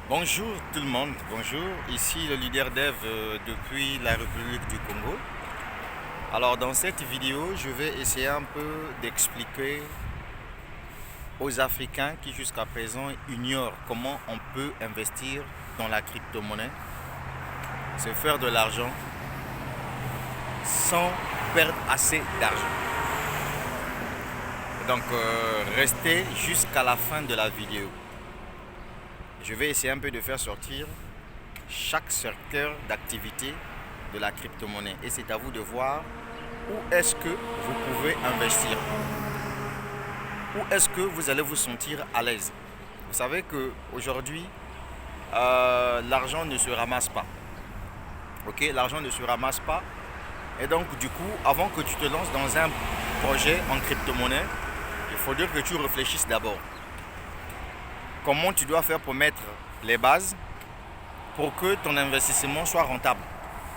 Bonjour tout le monde, bonjour, ici le leader dev depuis la République du Congo. Alors dans cette vidéo, je vais essayer un peu d'expliquer aux Africains qui jusqu'à présent ignorent comment on peut investir dans la crypto-monnaie, se faire de l'argent sans perdre assez d'argent. Donc restez jusqu'à la fin de la vidéo. Je vais essayer un peu de faire sortir chaque secteur d'activité de la crypto-monnaie. Et c'est à vous de voir où est-ce que vous pouvez investir. Où est-ce que vous allez vous sentir à l'aise. Vous savez qu'aujourd'hui, l'argent ne se ramasse pas. Ok, l'argent ne se ramasse pas. Et donc, du coup, avant que tu te lances dans un projet en crypto-monnaie, il faudrait que tu réfléchisses d'abord. Comment tu dois faire pour mettre les bases pour que ton investissement soit rentable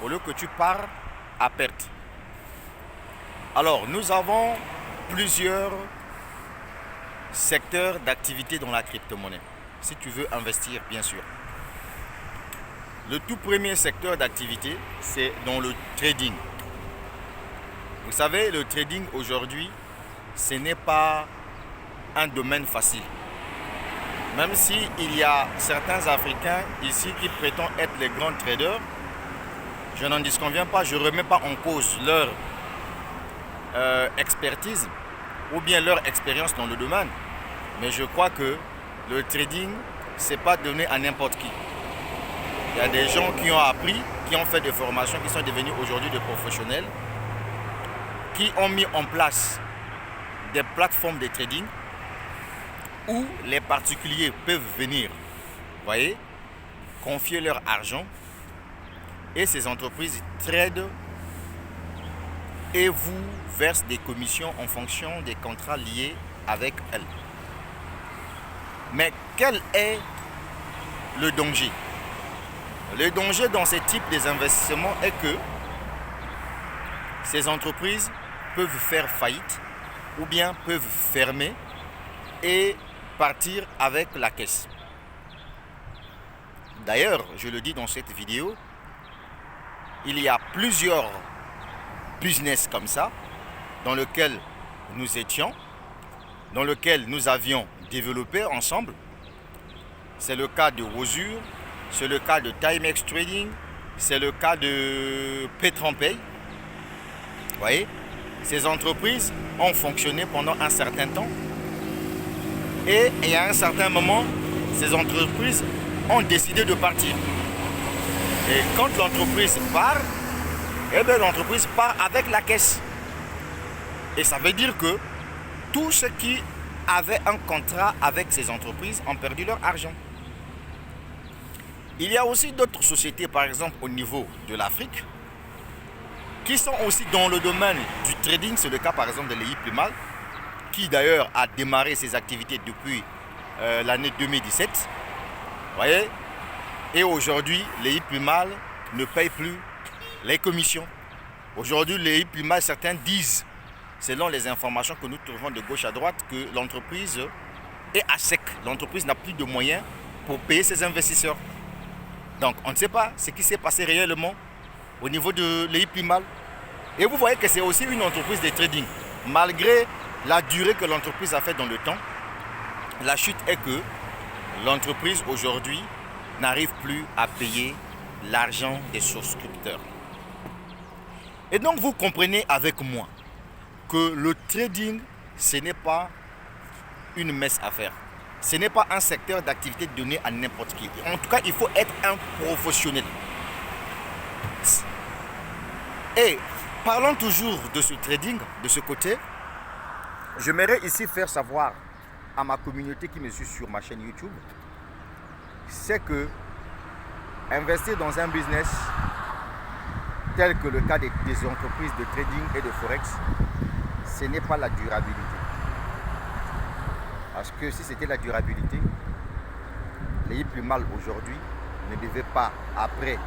au lieu que tu pars à perte. Alors, nous avons plusieurs secteurs d'activité dans la crypto-monnaie, si tu veux investir, bien sûr. Le tout premier secteur d'activité, c'est dans le trading. Vous savez, le trading aujourd'hui, ce n'est pas un domaine facile. Même s'il y a certains Africains ici qui prétendent être les grands traders, je n'en disconviens pas, je ne remets pas en cause leur expertise ou bien leur expérience dans le domaine. Mais je crois que le trading, ce n'est pas donné à n'importe qui. Il y a des gens qui ont appris, qui ont fait des formations, qui sont devenus aujourd'hui des professionnels, qui ont mis en place des plateformes de trading où les particuliers peuvent venir, voyez, confier leur argent et ces entreprises tradent et vous versent des commissions en fonction des contrats liés avec elles. Mais quel est le danger? Le danger dans ce type d'investissement est que ces entreprises peuvent faire faillite ou bien peuvent fermer et partir avec la caisse. D'ailleurs, je le dis dans cette vidéo, il y a plusieurs business comme ça dans lesquels nous étions, dans lesquels nous avions développé ensemble. C'est le cas de Wozur, c'est le cas de Timex Trading, c'est le cas de Petronpay. Vous voyez, ces entreprises ont fonctionné pendant un certain temps. Et à un certain moment, ces entreprises ont décidé de partir. Et quand l'entreprise part, eh bien l'entreprise part avec la caisse. Et ça veut dire que tous ceux qui avaient un contrat avec ces entreprises ont perdu leur argent. Il y a aussi d'autres sociétés, par exemple au niveau de l'Afrique, qui sont aussi dans le domaine du trading. C'est le cas par exemple de l'EI Plumal, qui d'ailleurs a démarré ses activités depuis l'année 2017. Vous voyez? Et aujourd'hui, les Plumal ne payent plus les commissions. Aujourd'hui, les Plumal, certains disent, selon les informations que nous trouvons de gauche à droite, que l'entreprise est à sec. L'entreprise n'a plus de moyens pour payer ses investisseurs. Donc, on ne sait pas ce qui s'est passé réellement au niveau de l'EI Plumal. Et vous voyez que c'est aussi une entreprise de trading. Malgré la durée que l'entreprise a fait dans le temps, la chute est que l'entreprise aujourd'hui n'arrive plus à payer l'argent des souscripteurs. Et donc vous comprenez avec moi que le trading, ce n'est pas une messe à faire. Ce n'est pas un secteur d'activité donné à n'importe qui. En tout cas, il faut être un professionnel. Et parlons toujours de ce trading, de ce côté. J'aimerais ici faire savoir à ma communauté qui me suit sur ma chaîne YouTube, c'est que investir dans un business tel que le cas des entreprises de trading et de forex, ce n'est pas la durabilité. Parce que si c'était la durabilité, les plus mal aujourd'hui ne devaient pas, après,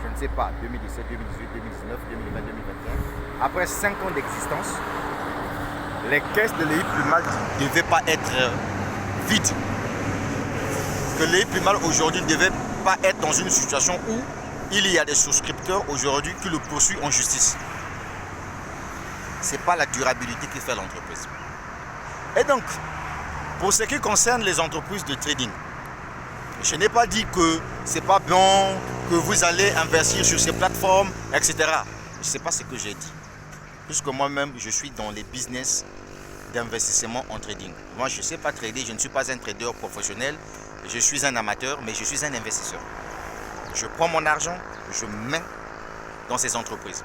je ne sais pas, 2017, 2018, 2019, 2020, 2021, après 5 ans d'existence, les caisses de l'EI Plumal ne devaient pas être vides. que l'EI Plus-Mal aujourd'hui ne devait pas être dans une situation où il y a des souscripteurs aujourd'hui qui le poursuivent en justice. Ce n'est pas la durabilité qui fait l'entreprise. Et donc, pour ce qui concerne les entreprises de trading, je n'ai pas dit que ce n'est pas bon, que vous allez investir sur ces plateformes, etc. Je ne sais pas ce que j'ai dit. Puisque moi-même, je suis dans les business d'investissement en trading. Moi, je ne sais pas trader, je ne suis pas un trader professionnel, je suis un amateur, mais je suis un investisseur. Je prends mon argent, je mets dans ces entreprises.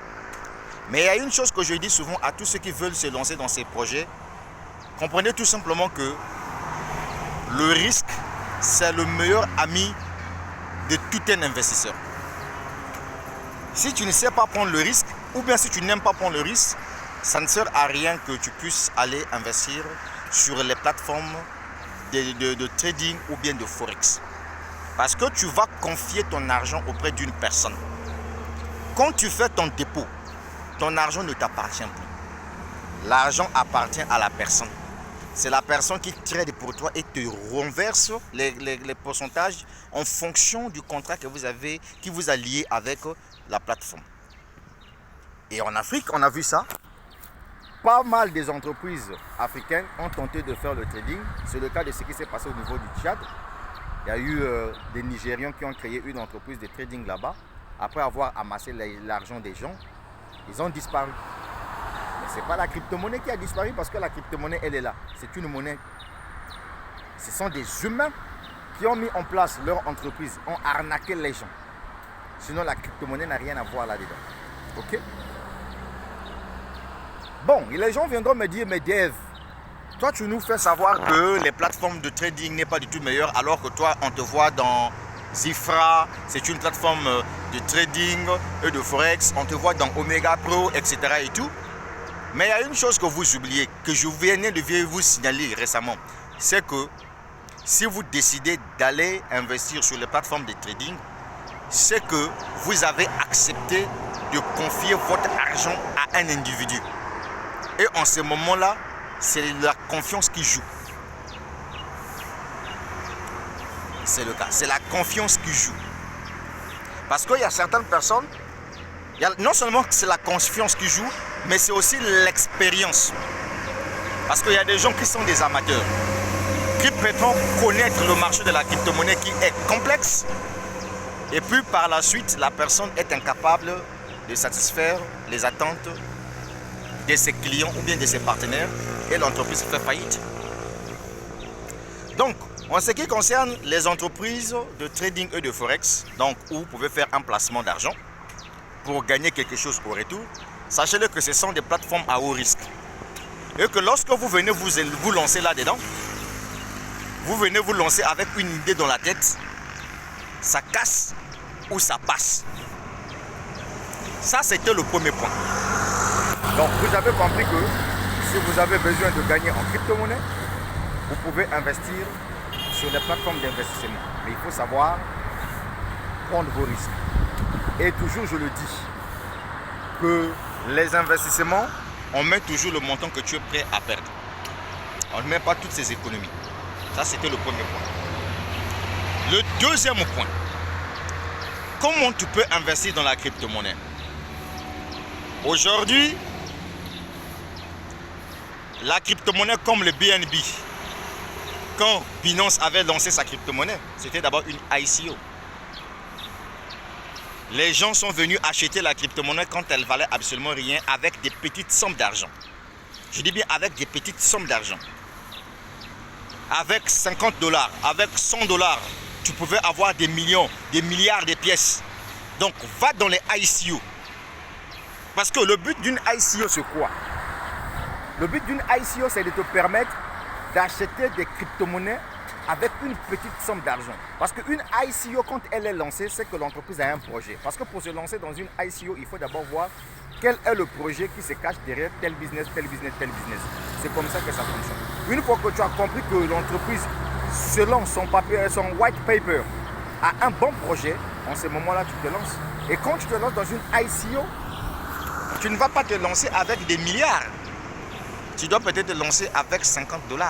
Mais il y a une chose que je dis souvent à tous ceux qui veulent se lancer dans ces projets. Comprenez tout simplement que le risque, c'est le meilleur ami de tout un investisseur. Si tu ne sais pas prendre le risque, ou bien si tu n'aimes pas prendre le risque, ça ne sert à rien que tu puisses aller investir sur les plateformes de trading ou bien de forex. Parce que tu vas confier ton argent auprès d'une personne. Quand tu fais ton dépôt, ton argent ne t'appartient plus. L'argent appartient à la personne. C'est la personne qui trade pour toi et te renverse les pourcentages en fonction du contrat que vous avez, qui vous a lié avec la plateforme. Et en Afrique, on a vu ça. Pas mal des entreprises africaines ont tenté de faire le trading. C'est le cas de ce qui s'est passé au niveau du Tchad. Il y a eu des Nigérians qui ont créé une entreprise de trading là-bas. Après avoir amassé l'argent des gens, ils ont disparu. Mais ce n'est pas la crypto-monnaie qui a disparu parce que la crypto-monnaie, elle est là. C'est une monnaie. Ce sont des humains qui ont mis en place leur entreprise, ont arnaqué les gens. Sinon, la crypto-monnaie n'a rien à voir là-dedans. Ok? Bon, et les gens viendront me dire, mais Dave, toi tu nous fais savoir que les plateformes de trading n'est pas du tout meilleure alors que toi on te voit dans Zifra, c'est une plateforme de trading et de forex, on te voit dans Omega Pro, etc. et tout. Mais il y a une chose que vous oubliez, que je venais de vous signaler récemment, c'est que si vous décidez d'aller investir sur les plateformes de trading, c'est que vous avez accepté de confier votre argent à un individu. Et en ce moment-là, c'est la confiance qui joue. C'est le cas. C'est la confiance qui joue. Parce qu'il y a certaines personnes, non seulement c'est la confiance qui joue, mais c'est aussi l'expérience. Parce qu'il y a des gens qui sont des amateurs, qui prétendent connaître le marché de la crypto-monnaie qui est complexe. Et puis par la suite, la personne est incapable de satisfaire les attentes de ses clients ou bien de ses partenaires et l'entreprise fait faillite. Donc, en ce qui concerne les entreprises de trading et de forex, donc où vous pouvez faire un placement d'argent pour gagner quelque chose au retour, sachez-le que ce sont des plateformes à haut risque. Et que lorsque vous venez vous lancer là-dedans, vous venez vous lancer avec une idée dans la tête, ça casse ou ça passe. Ça, c'était le premier point. Donc vous avez compris que si vous avez besoin de gagner en crypto-monnaie, vous pouvez investir sur les plateformes d'investissement. Mais il faut savoir prendre vos risques. Et toujours je le dis, que les investissements, on met toujours le montant que tu es prêt à perdre. On ne met pas toutes ces économies. Ça, c'était le premier point. Le deuxième point, comment tu peux investir dans la crypto-monnaie? Aujourd'hui, la crypto-monnaie comme le BNB, quand Binance avait lancé sa crypto-monnaie, c'était d'abord une ICO. Les gens sont venus acheter la crypto-monnaie quand elle valait absolument rien avec des petites sommes d'argent. Je dis bien avec des petites sommes d'argent. Avec 50 $, avec 100 $, tu pouvais avoir des millions, des milliards de pièces. Donc va dans les ICO. Parce que le but d'une ICO, c'est quoi? Le but d'une ICO, c'est de te permettre d'acheter des crypto-monnaies avec une petite somme d'argent. Parce qu'une ICO, quand elle est lancée, c'est que l'entreprise a un projet. Parce que pour se lancer dans une ICO, il faut d'abord voir quel est le projet qui se cache derrière tel business, tel business, tel business. C'est comme ça que ça fonctionne. Une fois que tu as compris que l'entreprise, selon son papier, son white paper, a un bon projet, en ce moment-là, tu te lances. Et quand tu te lances dans une ICO, tu ne vas pas te lancer avec des milliards. Tu dois peut-être te lancer avec 50 $.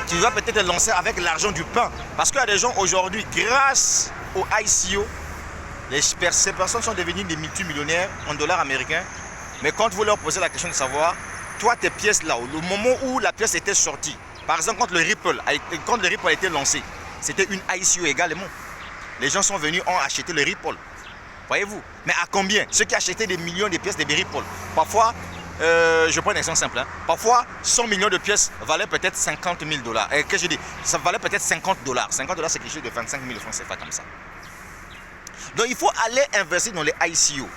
Tu vas peut-être te lancer avec l'argent du pain. Parce qu'il y a des gens aujourd'hui, grâce au ICO, ces personnes sont devenues des multimillionnaires en dollars américains. Mais quand vous leur posez la question de savoir, toi, tes pièces là, au moment où la pièce était sortie, par exemple, quand le Ripple a été lancé, c'était une ICO également. Les gens sont venus, ont acheté le Ripple. Voyez-vous? Mais à combien? Ceux qui achetaient des millions de pièces de Ripple. Parfois, je prends un exemple simple. Parfois, 100 millions de pièces valaient peut-être 50 000 dollars. Et que je dis, ça valait peut-être 50 dollars. 50 dollars, c'est quelque chose de 25 000 francs CFA comme ça. Donc, il faut aller investir dans les ICO.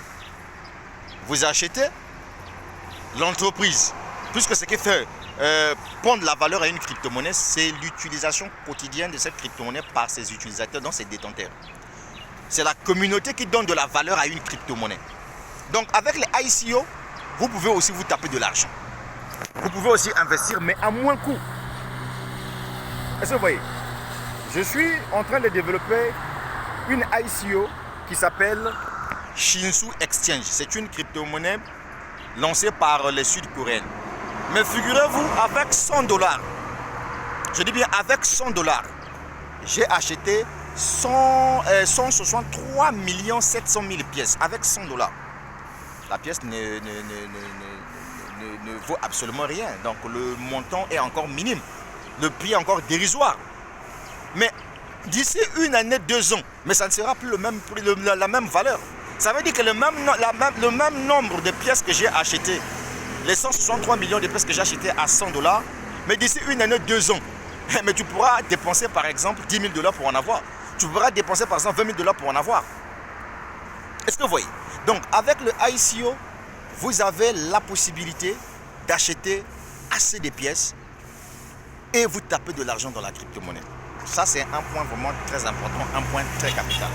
Vous achetez l'entreprise. Puisque ce qui fait prendre la valeur à une crypto-monnaie, c'est l'utilisation quotidienne de cette crypto-monnaie par ses utilisateurs, dans ses détenteurs. C'est la communauté qui donne de la valeur à une crypto-monnaie. Donc, avec les ICO, vous pouvez aussi vous taper de l'argent. Vous pouvez aussi investir, mais à moins coût. Est-ce que vous voyez? Je suis en train de développer une ICO qui s'appelle Shinsu Exchange. C'est une crypto-monnaie lancée par les Sud-Coréens. Mais figurez-vous, avec 100 dollars, je dis bien avec 100 dollars, j'ai acheté 163 700 000 pièces avec 100 dollars. La pièce ne vaut absolument rien. Donc le montant est encore minime. Le prix est encore dérisoire. Mais d'ici une année, 2 ans, mais ça ne sera plus la même valeur. Ça veut dire que le même nombre de pièces que j'ai achetées, les 163 millions de pièces que j'ai achetées à 100 dollars, mais d'ici une année, 2 ans, mais tu pourras dépenser par exemple 10 000 dollars pour en avoir. Tu pourras dépenser par exemple 20 000 dollars pour en avoir. Est-ce que vous voyez? Donc avec le ICO, vous avez la possibilité d'acheter assez de pièces et vous tapez de l'argent dans la crypto-monnaie. Ça, c'est un point vraiment très important, un point très capital.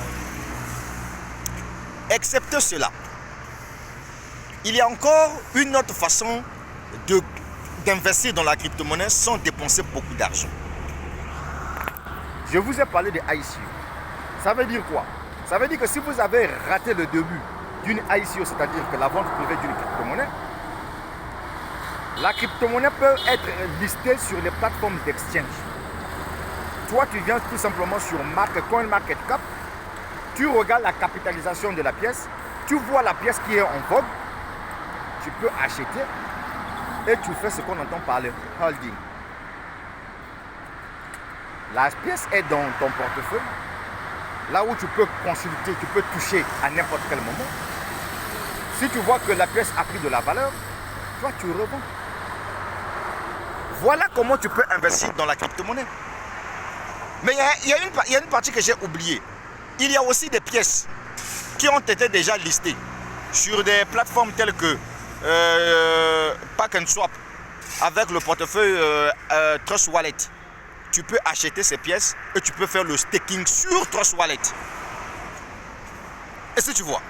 Excepté cela, il y a encore une autre façon d'investir dans la crypto-monnaie sans dépenser beaucoup d'argent. Je vous ai parlé de ICO. Ça veut dire quoi? Ça veut dire que si vous avez raté le début d'une ICO, c'est-à-dire que la vente privée d'une crypto-monnaie, la crypto-monnaie peut être listée sur les plateformes d'exchange. Toi, tu viens tout simplement sur CoinMarketCap, tu regardes la capitalisation de la pièce, tu vois la pièce qui est en vogue, tu peux acheter et tu fais ce qu'on entend par le holding. La pièce est dans ton portefeuille, là où tu peux consulter, tu peux toucher à n'importe quel moment. Si tu vois que la pièce a pris de la valeur, toi tu revends. Voilà comment tu peux investir dans la crypto-monnaie. Mais il y a une partie que j'ai oubliée. Il y a aussi des pièces qui ont été déjà listées sur des plateformes telles que Pack and Swap avec le portefeuille Trust Wallet. Tu peux acheter ces pièces et tu peux faire le staking sur Trust Wallet. Est-ce que tu vois?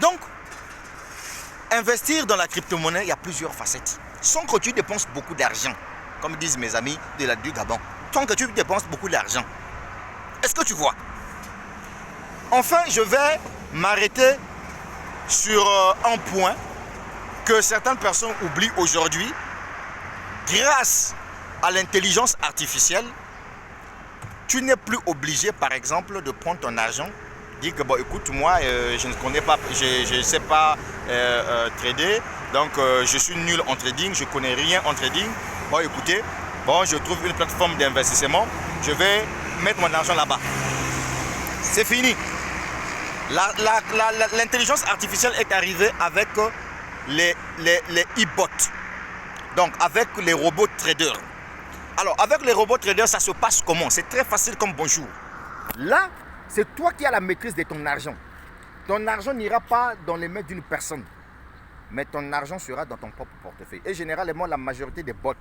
Donc, investir dans la crypto-monnaie, il y a plusieurs facettes. Sans que tu dépenses beaucoup d'argent, comme disent mes amis du Gabon. Sans que tu dépenses beaucoup d'argent. Est-ce que tu vois? Enfin, je vais m'arrêter sur un point que certaines personnes oublient aujourd'hui. Grâce à l'intelligence artificielle, tu n'es plus obligé, par exemple, de prendre ton argent, dire que bon, écoute, moi, je ne connais pas, je ne sais pas trader, donc je suis nul en trading, je ne connais rien en trading. Bon, écoutez, bon, je trouve une plateforme d'investissement, je vais mettre mon argent là-bas. C'est fini. L'intelligence artificielle est arrivée avec les e-bots, donc avec les robots traders. Alors, avec les robots traders, ça se passe comment? C'est très facile comme bonjour. Là, c'est toi qui as la maîtrise de ton argent. Ton argent n'ira pas dans les mains d'une personne, mais ton argent sera dans ton propre portefeuille. Et généralement, la majorité des bots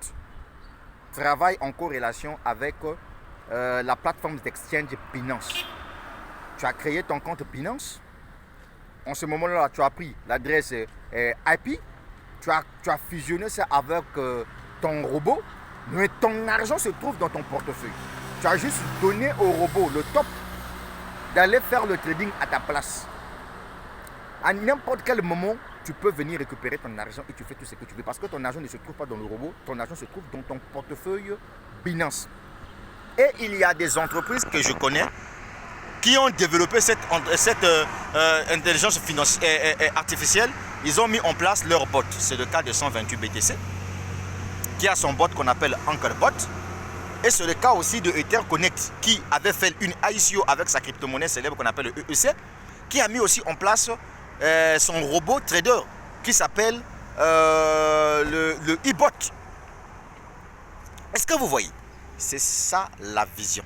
travaillent en corrélation avec la plateforme d'exchange Binance. Tu as créé ton compte Binance. En ce moment-là, tu as pris l'adresse IP. Tu as fusionné ça avec ton robot. Mais ton argent se trouve dans ton portefeuille. Tu as juste donné au robot le top d'aller faire le trading à ta place. À n'importe quel moment, tu peux venir récupérer ton argent et tu fais tout ce que tu veux. Parce que ton argent ne se trouve pas dans le robot, ton argent se trouve dans ton portefeuille Binance. Et il y a des entreprises que je connais qui ont développé cette intelligence artificielle. Ils ont mis en place leur bot. C'est le cas de 128 BTC, qui a son bot qu'on appelle AnchorBot. Et c'est le cas aussi de EtherConnect, qui avait fait une ICO avec sa crypto-monnaie célèbre qu'on appelle le EEC, qui a mis aussi en place son robot trader qui s'appelle le e-bot. Est-ce que vous voyez? C'est ça la vision.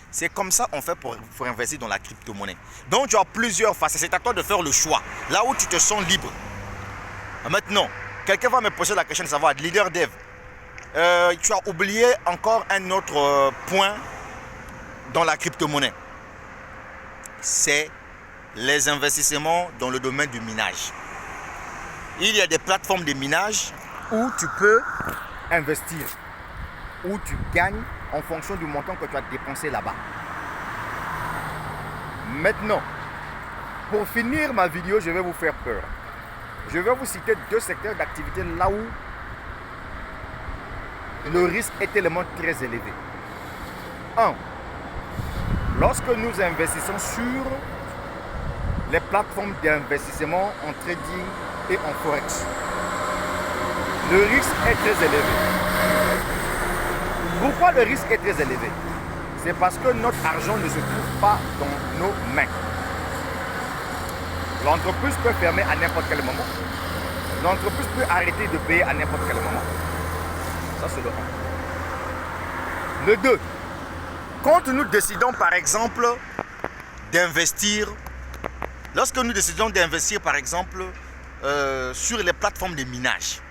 C'est comme ça on fait pour investir dans la crypto-monnaie. Donc tu as plusieurs faces. C'est à toi de faire le choix. Là où tu te sens libre. Maintenant, quelqu'un va me poser la question de savoir, leader dev, tu as oublié encore un autre point dans la crypto-monnaie. C'est les investissements dans le domaine du minage. Il y a des plateformes de minage où tu peux investir, où tu gagnes en fonction du montant que tu as dépensé là-bas. Maintenant, pour finir ma vidéo, je vais vous faire peur. Je vais vous citer 2 secteurs d'activité là où le risque est tellement très élevé. 1. Lorsque nous investissons sur les plateformes d'investissement en trading et en forex, le risque est très élevé. Pourquoi le risque est très élevé? C'est parce que notre argent ne se trouve pas dans nos mains. L'entreprise peut fermer à n'importe quel moment. L'entreprise peut arrêter de payer à n'importe quel moment. Ça, c'est le 1. Le 2. Quand nous décidons, par exemple, d'investir, lorsque nous décidons d'investir, par exemple, sur les plateformes de minage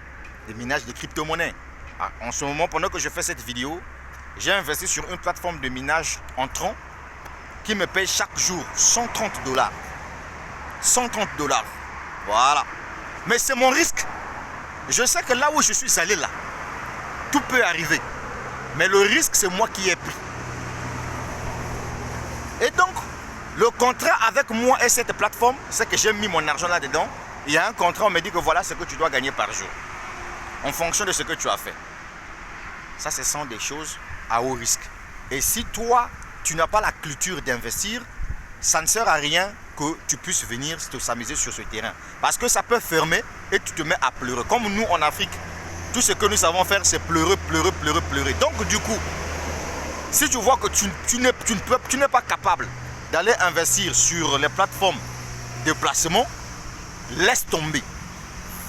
de crypto-monnaies. En ce moment, pendant que je fais cette vidéo, j'ai investi sur une plateforme de minage en Tron qui me paye chaque jour $130. $130. Voilà. Mais c'est mon risque. Je sais que là où je suis allé là, tout peut arriver. Mais le risque, c'est moi qui ai pris. Et donc, le contrat avec moi et cette plateforme, c'est que j'ai mis mon argent là-dedans. Il y a un contrat, on me dit que voilà ce que tu dois gagner par jour. En fonction de ce que tu as fait. Ça, ce sont des choses à haut risque. Et si toi, tu n'as pas la culture d'investir, ça ne sert à rien que tu puisses venir te s'amuser sur ce terrain. Parce que ça peut fermer et tu te mets à pleurer. Comme nous en Afrique, tout ce que nous savons faire, c'est pleurer, pleurer, pleurer, pleurer. Donc du coup, si tu vois que tu n'es pas capable d'aller investir sur les plateformes de placement, laisse tomber.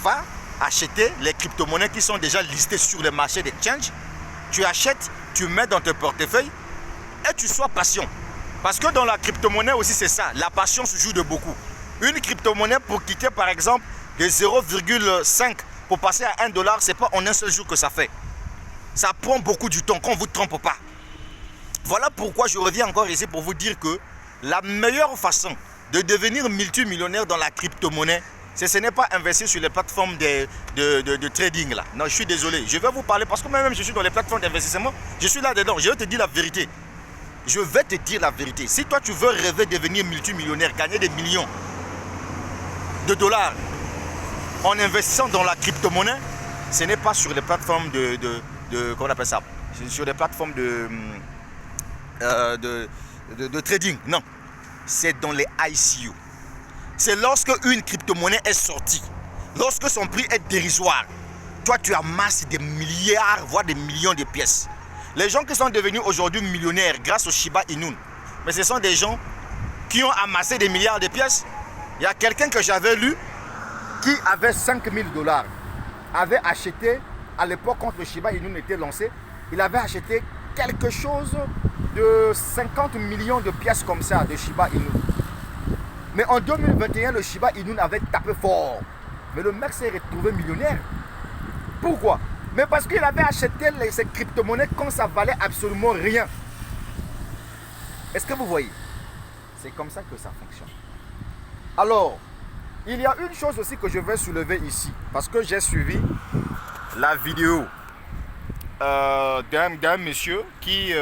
Va acheter les crypto-monnaies qui sont déjà listées sur les marchés d'exchange. Tu achètes, tu mets dans ton portefeuille et tu sois patient. Parce que dans la crypto-monnaie aussi, c'est ça. La patience joue de beaucoup. Une crypto-monnaie pour quitter par exemple de 0,5 pour passer à $1, ce n'est pas en un seul jour que ça fait. Ça prend beaucoup du temps, qu'on ne vous trompe pas. Voilà pourquoi je reviens encore ici pour vous dire que la meilleure façon de devenir multimillionnaire dans la crypto-monnaie, ce n'est pas investir sur les plateformes de trading là. Non, je suis désolé. Je vais vous parler parce que moi-même je suis dans les plateformes d'investissement. Je suis là-dedans. Je vais te dire la vérité. Je vais te dire la vérité. Si toi tu veux rêver de devenir multimillionnaire, gagner des millions de dollars en investissant dans la crypto-monnaie, ce n'est pas sur les plateformes comment on appelle ça? Sur les plateformes de trading. Non. C'est dans les ICO. C'est lorsque une crypto-monnaie est sortie, lorsque son prix est dérisoire, toi tu amasses des milliards, voire des millions de pièces. Les gens qui sont devenus aujourd'hui millionnaires grâce au Shiba Inu, mais ce sont des gens qui ont amassé des milliards de pièces. Il y a quelqu'un que j'avais lu qui avait $5000, avait acheté, à l'époque quand le Shiba Inu était lancé, il avait acheté quelque chose de 50 millions de pièces comme ça de Shiba Inu. Mais en 2021, le Shiba Inu avait tapé fort. Mais le mec s'est retrouvé millionnaire. Pourquoi? Mais parce qu'il avait acheté ces crypto-monnaies quand ça valait absolument rien. Est-ce que vous voyez? C'est comme ça que ça fonctionne. Alors, il y a une chose aussi que je vais soulever ici. Parce que j'ai suivi la vidéo d'un monsieur qui,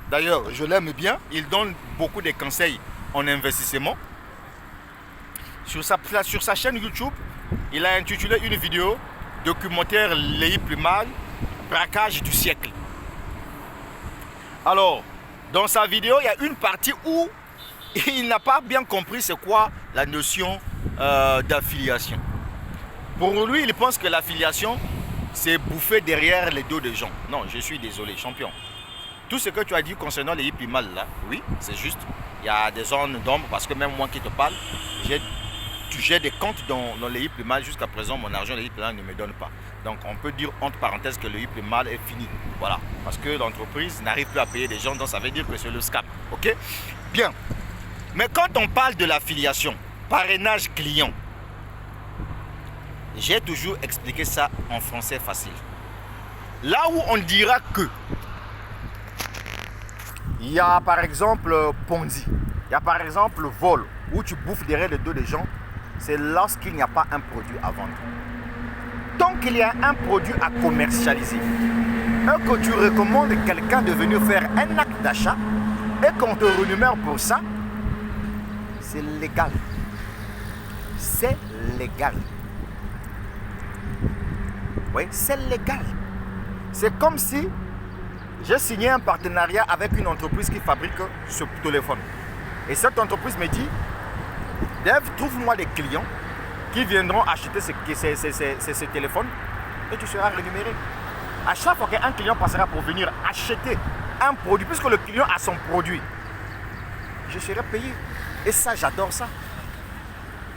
d'ailleurs, je l'aime bien. Il donne beaucoup de conseils en investissement. Sur sa chaîne YouTube, il a intitulé une vidéo documentaire Les plus mal, braquage du siècle. Alors, dans sa vidéo, il y a une partie où il n'a pas bien compris c'est quoi la notion d'affiliation. Pour lui, il pense que l'affiliation, c'est bouffer derrière les dos des gens. Non, je suis désolé, champion. Tout ce que tu as dit concernant les hippies mal là, oui, c'est juste. Il y a des zones d'ombre parce que même moi qui te parle, j'ai des comptes dans les hippies mal. Jusqu'à présent, mon argent, les hippies mal ne me donne pas. Donc, on peut dire entre parenthèses que le hippie mal est fini. Voilà. Parce que l'entreprise n'arrive plus à payer des gens, donc ça veut dire que c'est le scam. Ok? Bien. Mais quand on parle de l'affiliation, parrainage client, j'ai toujours expliqué ça en français facile. Là où on dira que il y a par exemple Ponzi, il y a par exemple vol, où tu bouffes derrière le dos des gens, c'est lorsqu'il n'y a pas un produit à vendre. Tant qu'il y a un produit à commercialiser, et que tu recommandes quelqu'un de venir faire un acte d'achat, et qu'on te rémunère pour ça, c'est légal. C'est légal. Oui, c'est légal. C'est comme si j'ai signé un partenariat avec une entreprise qui fabrique ce téléphone. Et cette entreprise me dit, Dave, trouve-moi des clients qui viendront acheter ce téléphone et tu seras rémunéré. À chaque fois qu'un client passera pour venir acheter un produit, puisque le client a son produit, je serai payé. Et ça, j'adore ça.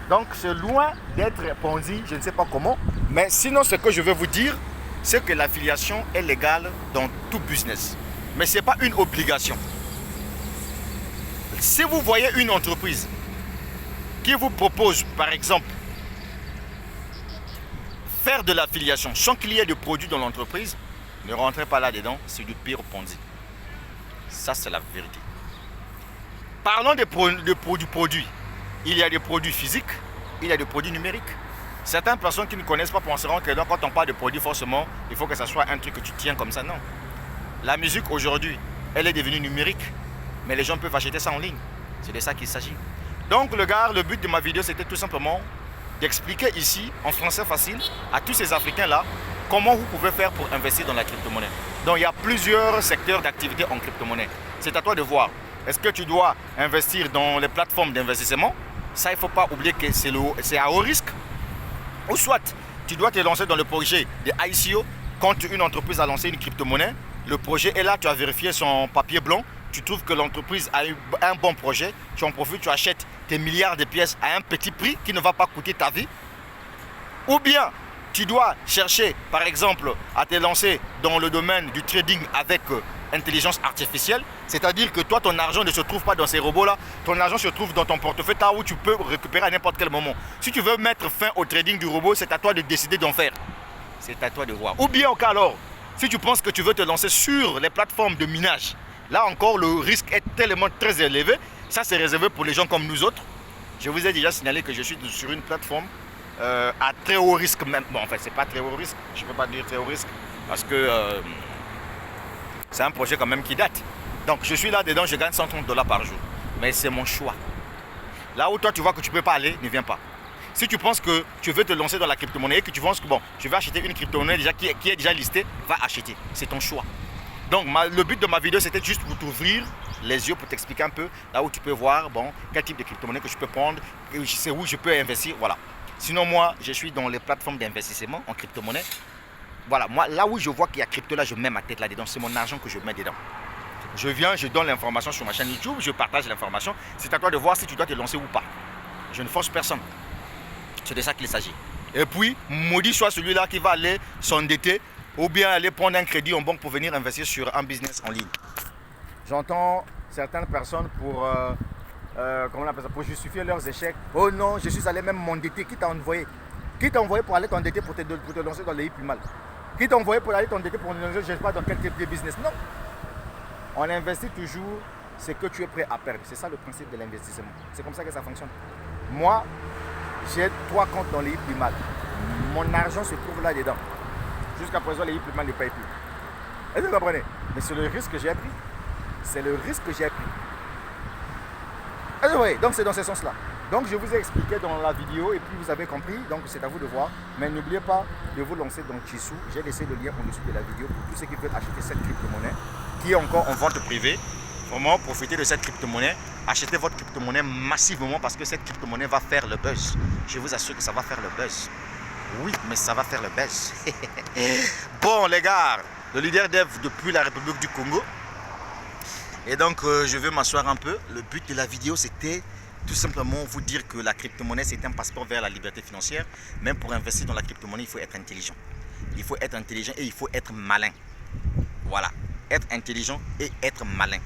Donc, c'est loin d'être Ponzi, je ne sais pas comment. Mais sinon, ce que je veux vous dire, c'est que l'affiliation est légale dans tout business. Mais ce n'est pas une obligation. Si vous voyez une entreprise qui vous propose, par exemple, faire de l'affiliation sans qu'il y ait de produits dans l'entreprise, ne rentrez pas là-dedans, c'est du pire Ponzi. Ça, c'est la vérité. Parlons des produits. Il y a des produits physiques, il y a des produits numériques. Certaines personnes qui ne connaissent pas penseront que quand on parle de produits, forcément, il faut que ça soit un truc que tu tiens comme ça. Non. La musique aujourd'hui, elle est devenue numérique, mais les gens peuvent acheter ça en ligne. C'est de ça qu'il s'agit. Donc, le but de ma vidéo, c'était tout simplement d'expliquer ici, en français facile, à tous ces Africains-là, comment vous pouvez faire pour investir dans la crypto-monnaie. Donc, il y a plusieurs secteurs d'activité en crypto-monnaie. C'est à toi de voir. Est-ce que tu dois investir dans les plateformes d'investissement? Ça, il ne faut pas oublier que c'est à haut risque. Ou soit, tu dois te lancer dans le projet de ICO. Quand une entreprise a lancé une crypto-monnaie, le projet est là, tu as vérifié son papier blanc, tu trouves que l'entreprise a eu un bon projet, tu en profites, tu achètes tes milliards de pièces à un petit prix qui ne va pas coûter ta vie. Ou bien, tu dois chercher, par exemple, à te lancer dans le domaine du trading avec intelligence artificielle, c'est-à-dire que toi, ton argent ne se trouve pas dans ces robots-là, ton argent se trouve dans ton portefeuille, là où tu peux récupérer à n'importe quel moment. Si tu veux mettre fin au trading du robot, c'est à toi de décider d'en faire. C'est à toi de voir. Ou bien, au cas alors, si tu penses que tu veux te lancer sur les plateformes de minage, là encore, le risque est tellement très élevé. Ça, c'est réservé pour les gens comme nous autres. Je vous ai déjà signalé que je suis sur une plateforme à très haut risque même. Bon, en fait, c'est pas très haut risque. Je ne peux pas dire très haut risque parce que c'est un projet quand même qui date. Donc, je suis là-dedans, je gagne 130 $ par jour. Mais c'est mon choix. Là où toi, tu vois que tu ne peux pas aller, ne viens pas. Si tu penses que tu veux te lancer dans la crypto-monnaie et que tu penses que bon, je vais acheter une crypto-monnaie déjà qui est déjà listée, va acheter. C'est ton choix. Donc, le but de ma vidéo, c'était juste pour t'ouvrir les yeux, pour t'expliquer un peu là où tu peux voir bon, quel type de crypto-monnaie que je peux prendre, c'est où je peux investir. Voilà. Sinon, moi, je suis dans les plateformes d'investissement en crypto-monnaie. Voilà, moi, là où je vois qu'il y a crypto, là, je mets ma tête là-dedans. C'est mon argent que je mets dedans. Je viens, je donne l'information sur ma chaîne YouTube, je partage l'information. C'est à toi de voir si tu dois te lancer ou pas. Je ne force personne. C'est de ça qu'il s'agit. Et puis, maudit soit celui-là qui va aller s'endetter ou bien aller prendre un crédit en banque pour venir investir sur un business en ligne. J'entends certaines personnes pour justifier leurs échecs. Oh non, je suis allé même m'endetter. Qui t'a envoyé? Qui t'a envoyé pour aller t'endetter pour te lancer dans les plus mal? Qui t'a envoyé pour aller t'endetter pour ne lancer, je ne sais pas dans quel type de business? Non. On investit toujours ce que tu es prêt à perdre. C'est ça le principe de l'investissement. C'est comme ça que ça fonctionne. Moi, j'ai 3 comptes dans les plus mal. Mon argent se trouve là-dedans. Jusqu'à présent, les plus mal ne payent plus. Est-ce que vous comprenez? Mais c'est le risque que j'ai pris. C'est le risque que j'ai pris. Donc c'est dans ce sens-là. Donc je vous ai expliqué dans la vidéo et puis vous avez compris, donc c'est à vous de voir. Mais n'oubliez pas de vous lancer dans Chisou. J'ai laissé le lien en dessous de la vidéo pour tous ceux qui veulent acheter cette crypto-monnaie qui est encore en vente privée. Vraiment, profitez de cette crypto-monnaie. Achetez votre crypto-monnaie massivement parce que cette crypto-monnaie va faire le buzz. Je vous assure que ça va faire le buzz. Oui, mais ça va faire le buzz. Bon les gars, le leader dev depuis la République du Congo. Et donc je vais m'asseoir un peu. Le but de la vidéo c'était tout simplement vous dire que la crypto-monnaie c'est un passeport vers la liberté financière. Même pour investir dans la crypto-monnaie, il faut être intelligent. Il faut être intelligent et il faut être malin. Voilà, être intelligent et être malin.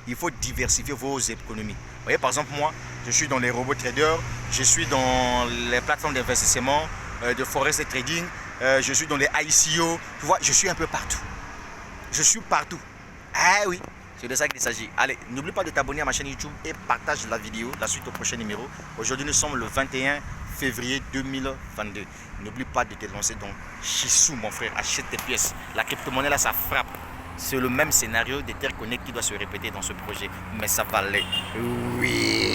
Il faut diversifier vos économies. Vous voyez, par exemple, moi, je suis dans les robots traders, je suis dans les plateformes d'investissement, de forex trading, je suis dans les ICO. Tu vois, je suis un peu partout. Je suis partout. Ah oui. C'est de ça qu'il s'agit. Allez, n'oublie pas de t'abonner à ma chaîne YouTube et partage la vidéo, la suite au prochain numéro. Aujourd'hui, nous sommes le 21 février 2022. N'oublie pas de te lancer dans Chisou, mon frère. Achète tes pièces. La crypto-monnaie, là, ça frappe. C'est le même scénario des Terres Connect qui doit se répéter dans ce projet. Mais ça va aller. Oui.